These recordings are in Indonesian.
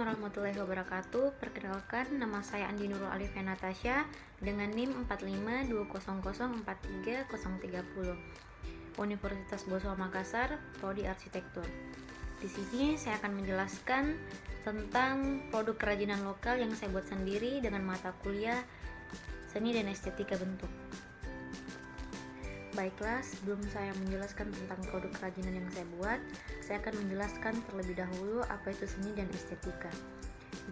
warahmatullahi wabarakatuh. Perkenalkan, nama saya Andi Nurul Alifia Natasha dengan NIM 452004330, Universitas Boswa Makassar, Prodi Arsitektur. Di sini saya akan menjelaskan tentang produk kerajinan lokal yang saya buat sendiri dengan mata kuliah Seni dan Estetika Bentuk. Baiklah, sebelum saya menjelaskan tentang produk kerajinan yang saya buat, saya akan menjelaskan terlebih dahulu apa itu seni dan estetika.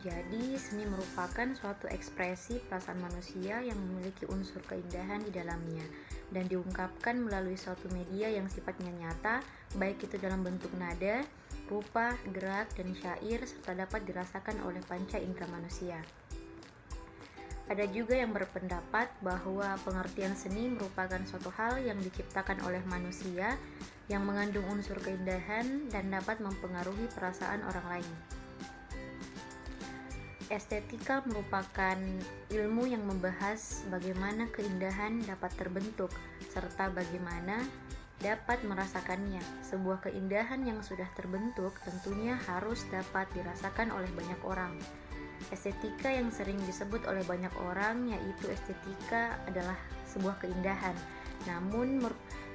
Jadi, seni merupakan suatu ekspresi perasaan manusia yang memiliki unsur keindahan di dalamnya dan diungkapkan melalui suatu media yang sifatnya nyata, baik itu dalam bentuk nada, rupa, gerak, dan syair, serta dapat dirasakan oleh panca indera manusia. Ada juga yang berpendapat bahwa pengertian seni merupakan suatu hal yang diciptakan oleh manusia yang mengandung unsur keindahan dan dapat mempengaruhi perasaan orang lain. Estetika merupakan ilmu yang membahas bagaimana keindahan dapat terbentuk serta bagaimana dapat merasakannya. Sebuah keindahan yang sudah terbentuk tentunya harus dapat dirasakan oleh banyak orang. Estetika yang sering disebut oleh banyak orang yaitu estetika adalah sebuah keindahan. Namun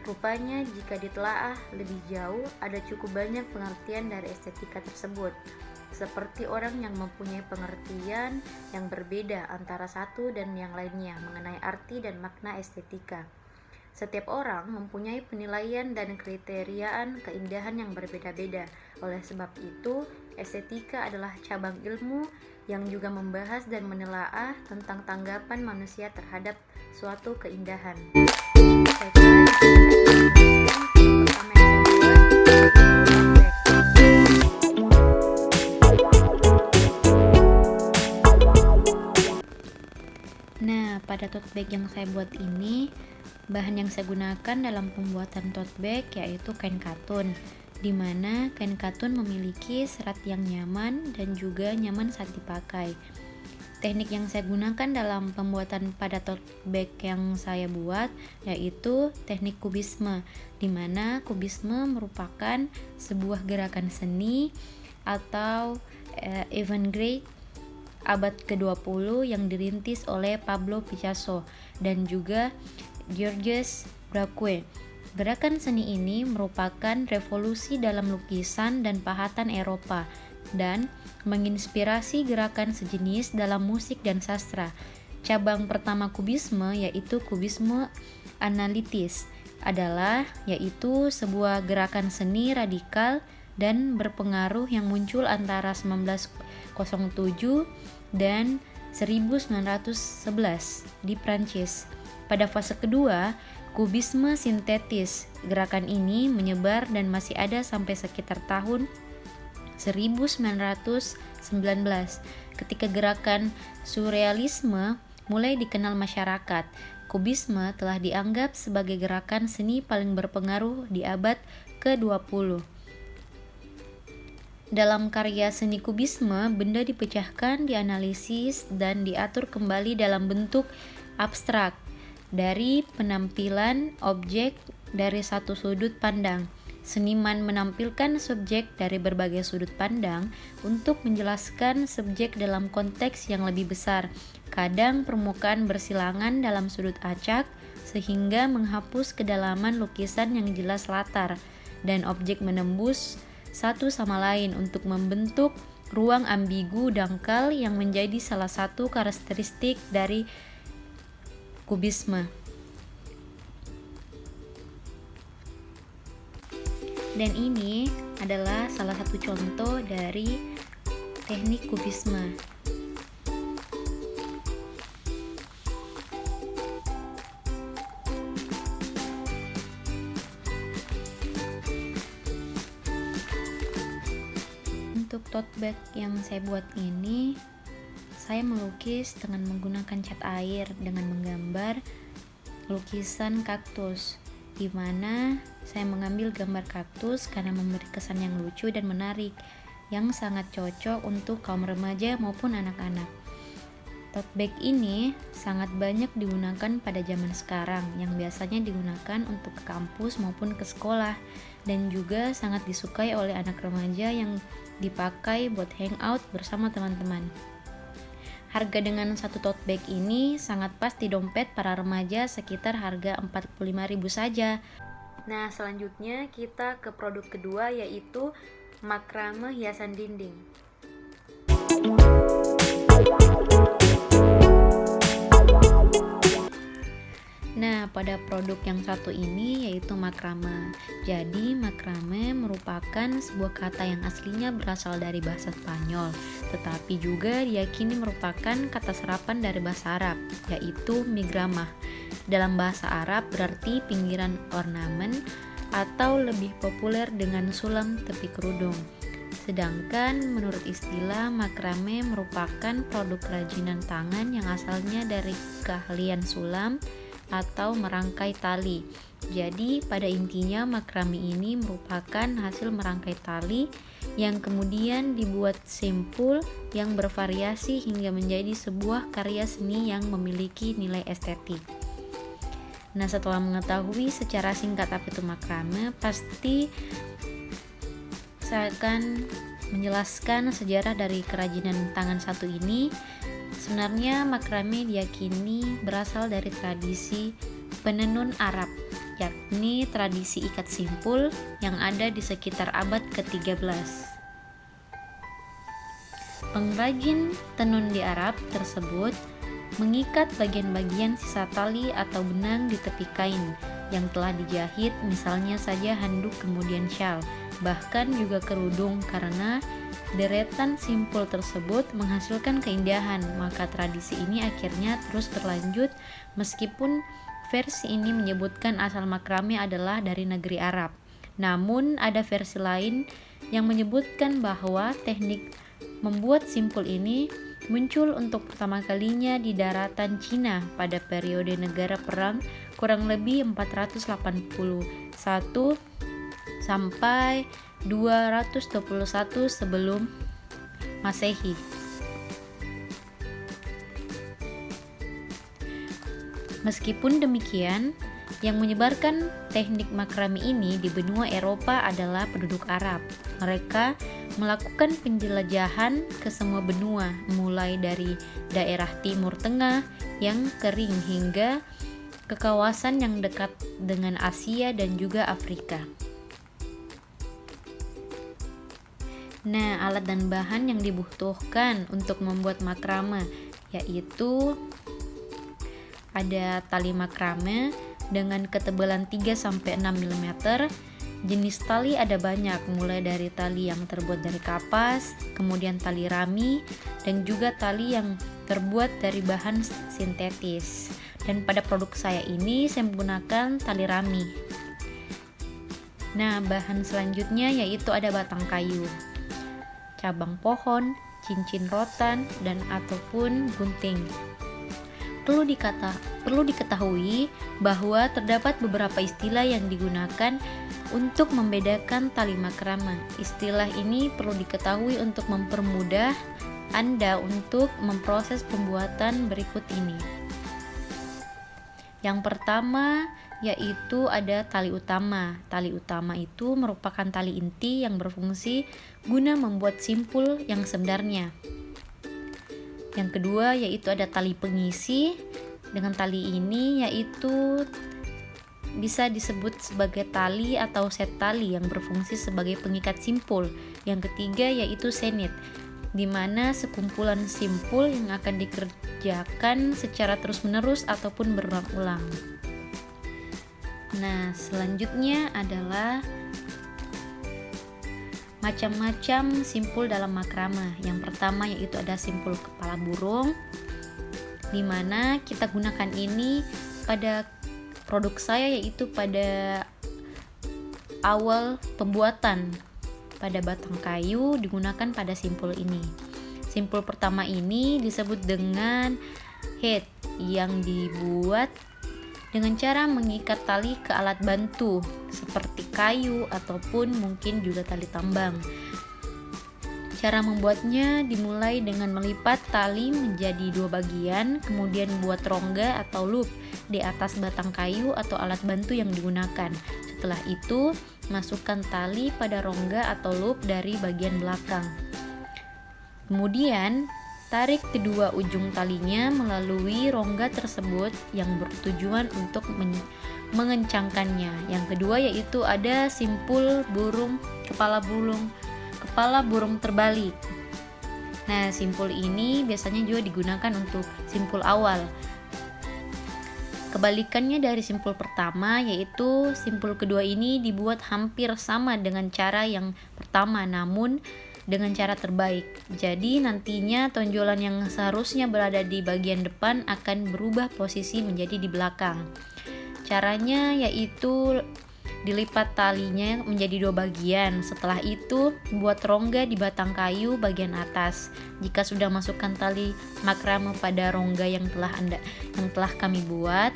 rupanya jika ditelaah lebih jauh ada cukup banyak pengertian dari estetika tersebut. Seperti orang yang mempunyai pengertian yang berbeda antara satu dan yang lainnya mengenai arti dan makna estetika. Setiap orang mempunyai penilaian dan kriteriaan keindahan yang berbeda-beda. Oleh sebab itu, estetika adalah cabang ilmu yang juga membahas dan menelaah tentang tanggapan manusia terhadap suatu keindahan. Nah, pada tote bag yang saya buat ini, bahan yang saya gunakan dalam pembuatan tote bag yaitu kain katun, di mana kain katun memiliki serat yang nyaman dan juga nyaman saat dipakai. Teknik yang saya gunakan dalam pembuatan pada tote bag yang saya buat yaitu teknik kubisme, di mana kubisme merupakan sebuah gerakan seni atau avant-garde abad ke-20 yang dirintis oleh Pablo Picasso dan juga Georges Braque. Gerakan seni ini merupakan revolusi dalam lukisan dan pahatan Eropa dan menginspirasi gerakan sejenis dalam musik dan sastra. Cabang pertama kubisme yaitu kubisme analitis yaitu sebuah gerakan seni radikal dan berpengaruh yang muncul antara 1907 dan 1911 di Prancis. Pada fase kedua, kubisme sintetis. Gerakan ini menyebar dan masih ada sampai sekitar tahun 1919 ketika gerakan surrealisme mulai dikenal masyarakat. Kubisme telah dianggap sebagai gerakan seni paling berpengaruh di abad ke-20. Dalam karya seni kubisme, benda dipecahkan, dianalisis, dan diatur kembali dalam bentuk abstrak dari penampilan objek dari satu sudut pandang. Seniman menampilkan subjek dari berbagai sudut pandang untuk menjelaskan subjek dalam konteks yang lebih besar. Kadang permukaan bersilangan dalam sudut acak sehingga menghapus kedalaman lukisan yang jelas latar, dan objek menembus satu sama lain untuk membentuk ruang ambigu dangkal yang menjadi salah satu karakteristik dari kubisme. Dan ini adalah salah satu contoh dari teknik kubisme. Untuk tote bag yang saya buat ini, saya melukis dengan menggunakan cat air dengan menggambar lukisan kaktus, di mana saya mengambil gambar kaktus karena memberi kesan yang lucu dan menarik yang sangat cocok untuk kaum remaja maupun anak-anak. Tote bag ini sangat banyak digunakan pada zaman sekarang, yang biasanya digunakan untuk ke kampus maupun ke sekolah, dan juga sangat disukai oleh anak remaja yang dipakai buat hangout bersama teman-teman. Harga dengan satu tote bag ini sangat pas di dompet para remaja, sekitar harga 45.000 saja. Nah, selanjutnya kita ke produk kedua, yaitu makrame hiasan dinding. Nah, pada produk yang satu ini yaitu makrame. Jadi, makrame merupakan sebuah kata yang aslinya berasal dari bahasa Spanyol, tetapi juga diyakini merupakan kata serapan dari bahasa Arab, yaitu migrama. Dalam bahasa Arab berarti pinggiran ornamen atau lebih populer dengan sulam tepi kerudung. Sedangkan menurut istilah, makrame merupakan produk kerajinan tangan yang asalnya dari keahlian sulam atau merangkai tali. Jadi pada intinya makrame ini merupakan hasil merangkai tali yang kemudian dibuat simpul yang bervariasi hingga menjadi sebuah karya seni yang memiliki nilai estetik. Nah, setelah mengetahui secara singkat apa itu makrame, pasti saya akan menjelaskan sejarah dari kerajinan tangan satu ini. Sebenarnya makrame diyakini berasal dari tradisi penenun Arab, yakni tradisi ikat simpul yang ada di sekitar abad ke-13. Pengrajin tenun di Arab tersebut mengikat bagian-bagian sisa tali atau benang di tepi kain yang telah dijahit, misalnya saja handuk kemudian syal, bahkan juga kerudung, karena deretan simpul tersebut menghasilkan keindahan. Maka tradisi ini akhirnya terus berlanjut meskipun versi ini menyebutkan asal makrame adalah dari negeri Arab. Namun ada versi lain yang menyebutkan bahwa teknik membuat simpul ini muncul untuk pertama kalinya di daratan Cina pada periode negara perang kurang lebih 481 sampai 221 sebelum Masehi. Meskipun demikian, yang menyebarkan teknik makrame ini di benua Eropa adalah penduduk Arab. Mereka melakukan penjelajahan ke semua benua, mulai dari daerah Timur Tengah yang kering hingga ke kawasan yang dekat dengan Asia dan juga Afrika. Nah, alat dan bahan yang dibutuhkan untuk membuat makrame yaitu ada tali makrame dengan ketebalan 3-6 mm. Jenis tali ada banyak, mulai dari tali yang terbuat dari kapas, kemudian tali rami, dan juga tali yang terbuat dari bahan sintetis. Dan pada produk saya ini saya menggunakan tali rami. Nah, bahan selanjutnya yaitu ada batang kayu, cabang pohon, cincin rotan, dan ataupun gunting. Perlu diketahui bahwa terdapat beberapa istilah yang digunakan untuk membedakan tali makrame. Istilah ini perlu diketahui untuk mempermudah Anda untuk memproses pembuatan berikut ini. Yang pertama yaitu ada tali utama. Tali utama itu merupakan tali inti yang berfungsi guna membuat simpul yang sebenarnya. Yang kedua yaitu ada tali pengisi. Dengan tali ini yaitu bisa disebut sebagai tali atau set tali yang berfungsi sebagai pengikat simpul. Yang ketiga yaitu senit, di mana sekumpulan simpul yang akan dikerjakan secara terus-menerus ataupun berulang-ulang. Nah, selanjutnya adalah macam-macam simpul dalam makrame. Yang pertama yaitu ada simpul kepala burung, di mana kita gunakan ini pada produk saya yaitu pada awal pembuatan. Pada batang kayu digunakan pada simpul ini. Simpul pertama ini disebut dengan head, yang dibuat dengan cara mengikat tali ke alat bantu seperti kayu ataupun mungkin juga tali tambang. Cara membuatnya dimulai dengan melipat tali menjadi 2 bagian, kemudian buat rongga atau loop di atas batang kayu atau alat bantu yang digunakan. Setelah itu, masukkan tali pada rongga atau loop dari bagian belakang. Kemudian, tarik kedua ujung talinya melalui rongga tersebut yang bertujuan untuk mengencangkannya. Yang kedua yaitu ada simpul kepala burung terbalik. Nah, simpul ini biasanya juga digunakan untuk simpul awal. Kebalikannya dari simpul pertama, yaitu simpul kedua ini dibuat hampir sama dengan cara yang pertama, namun dengan cara terbaik. Jadi nantinya tonjolan yang seharusnya berada di bagian depan akan berubah posisi menjadi di belakang. Caranya yaitu dilipat talinya menjadi 2 bagian. Setelah itu, buat rongga di batang kayu bagian atas. Jika sudah masukkan tali makrame pada rongga yang telah kami buat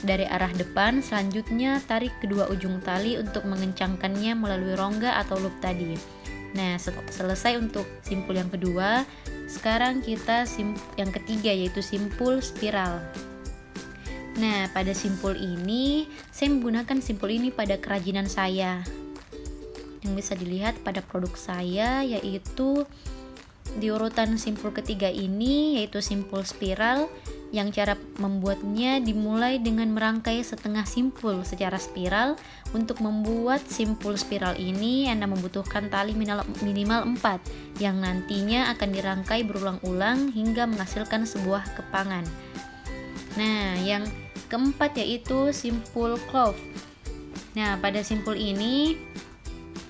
dari arah depan, selanjutnya tarik kedua ujung tali untuk mengencangkannya melalui rongga atau loop tadi. Nah, selesai untuk simpul yang kedua. Sekarang kita yang ketiga, yaitu simpul spiral. Nah, pada simpul ini, saya menggunakan simpul ini pada kerajinan saya. Yang bisa dilihat pada produk saya, yaitu di urutan simpul ketiga ini, yaitu simpul spiral, yang cara membuatnya dimulai dengan merangkai setengah simpul secara spiral. Untuk membuat simpul spiral ini, Anda membutuhkan tali minimal 4, yang nantinya akan dirangkai berulang-ulang hingga menghasilkan sebuah kepangan. Nah, yang keempat yaitu simpul clove. Nah, pada simpul ini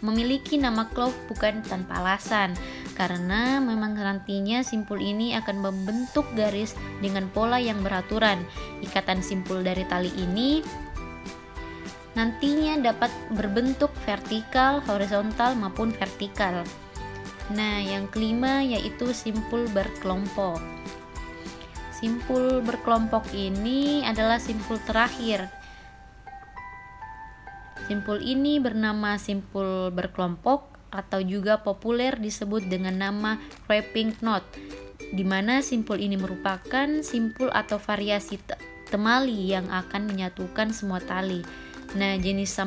memiliki nama clove bukan tanpa alasan, karena memang nantinya simpul ini akan membentuk garis dengan pola yang beraturan. Ikatan simpul dari tali ini nantinya dapat berbentuk vertikal, horizontal maupun vertikal. Nah, yang kelima yaitu simpul berkelompok. Simpul berkelompok ini adalah simpul terakhir. Simpul ini bernama simpul berkelompok atau juga populer disebut dengan nama wrapping knot, di mana simpul ini merupakan simpul atau variasi temali yang akan menyatukan semua tali. Nah, jenis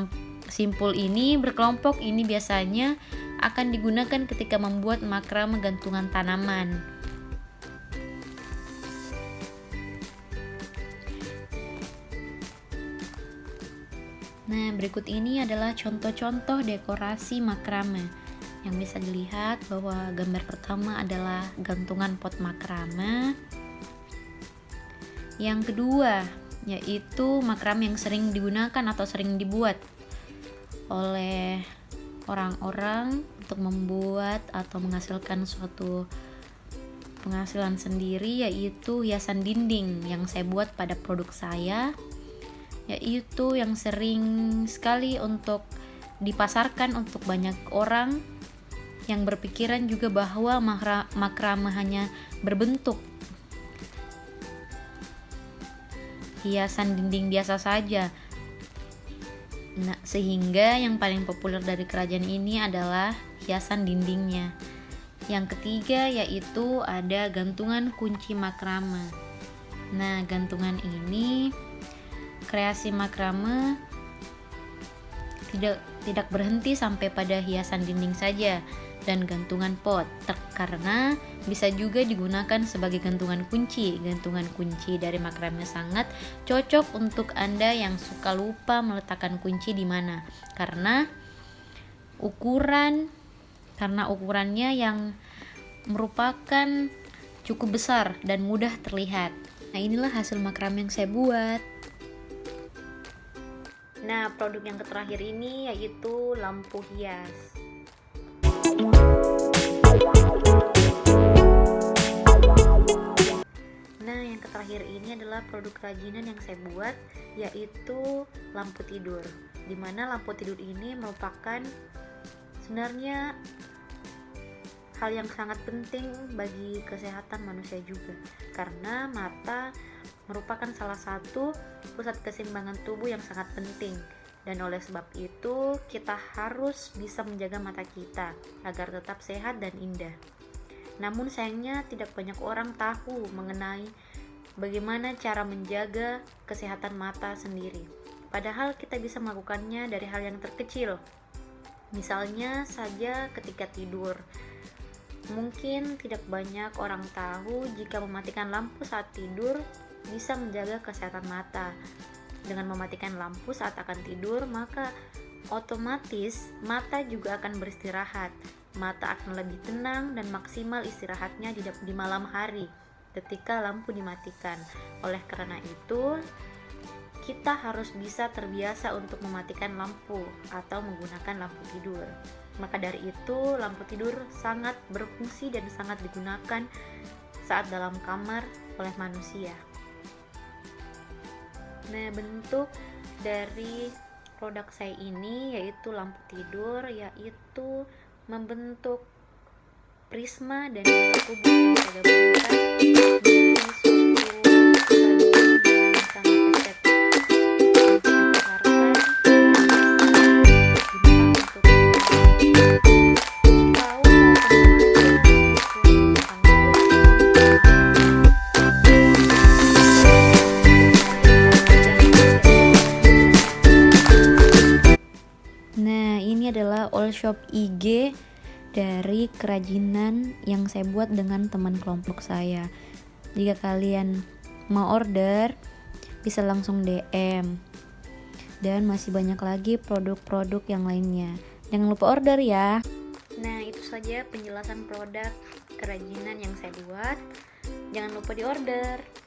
simpul ini berkelompok ini biasanya akan digunakan ketika membuat makrame gantungan tanaman. Nah, berikut ini adalah contoh-contoh dekorasi makrame. Yang bisa dilihat bahwa gambar pertama adalah gantungan pot makrame. Yang kedua, yaitu makrame yang sering digunakan atau sering dibuat oleh orang-orang untuk membuat atau menghasilkan suatu penghasilan sendiri, yaitu hiasan dinding yang saya buat pada produk saya, yaitu yang sering sekali untuk dipasarkan untuk banyak orang yang berpikiran juga bahwa makrame hanya berbentuk hiasan dinding biasa saja. Nah, sehingga yang paling populer dari kerajaan ini adalah hiasan dindingnya. Yang ketiga yaitu ada gantungan kunci makrame. Nah, gantungan ini kreasi makrame tidak berhenti sampai pada hiasan dinding saja dan gantungan pot, karena bisa juga digunakan sebagai gantungan kunci. Gantungan kunci dari makrame sangat cocok untuk Anda yang suka lupa meletakkan kunci di mana, karena ukurannya yang merupakan cukup besar dan mudah terlihat. Nah, inilah hasil makrame yang saya buat. Nah, produk yang terakhir ini yaitu lampu hias. Nah, yang terakhir ini adalah produk kerajinan yang saya buat, yaitu lampu tidur. Dimana lampu tidur ini merupakan sebenarnya hal yang sangat penting bagi kesehatan manusia juga, karena mata merupakan salah satu pusat keseimbangan tubuh yang sangat penting. Dan oleh sebab itu, kita harus bisa menjaga mata kita agar tetap sehat dan indah. Namun sayangnya tidak banyak orang tahu mengenai bagaimana cara menjaga kesehatan mata sendiri. Padahal kita bisa melakukannya dari hal yang terkecil. Misalnya saja ketika tidur. Mungkin tidak banyak orang tahu jika mematikan lampu saat tidur bisa menjaga kesehatan mata. Dengan mematikan lampu saat akan tidur, maka otomatis mata juga akan beristirahat. Mata akan lebih tenang dan maksimal istirahatnya di malam hari ketika lampu dimatikan. Oleh karena itu, kita harus bisa terbiasa untuk mematikan lampu atau menggunakan lampu tidur. Maka dari itu, lampu tidur sangat berfungsi dan sangat digunakan saat dalam kamar oleh manusia. Nah, bentuk dari produk saya ini yaitu lampu tidur, yaitu membentuk prisma dan juga kubus yang saya gabungkan menjadi suatu kerajinan yang sangat estetik untuk dipasarkan dan bisa digunakan untuk tahu Nah, ini adalah all shop IG dari kerajinan yang saya buat dengan teman kelompok saya. Jika kalian mau order, bisa langsung DM. Dan masih banyak lagi produk-produk yang lainnya. Jangan lupa order ya. Nah, itu saja penjelasan produk kerajinan yang saya buat. Jangan lupa di order.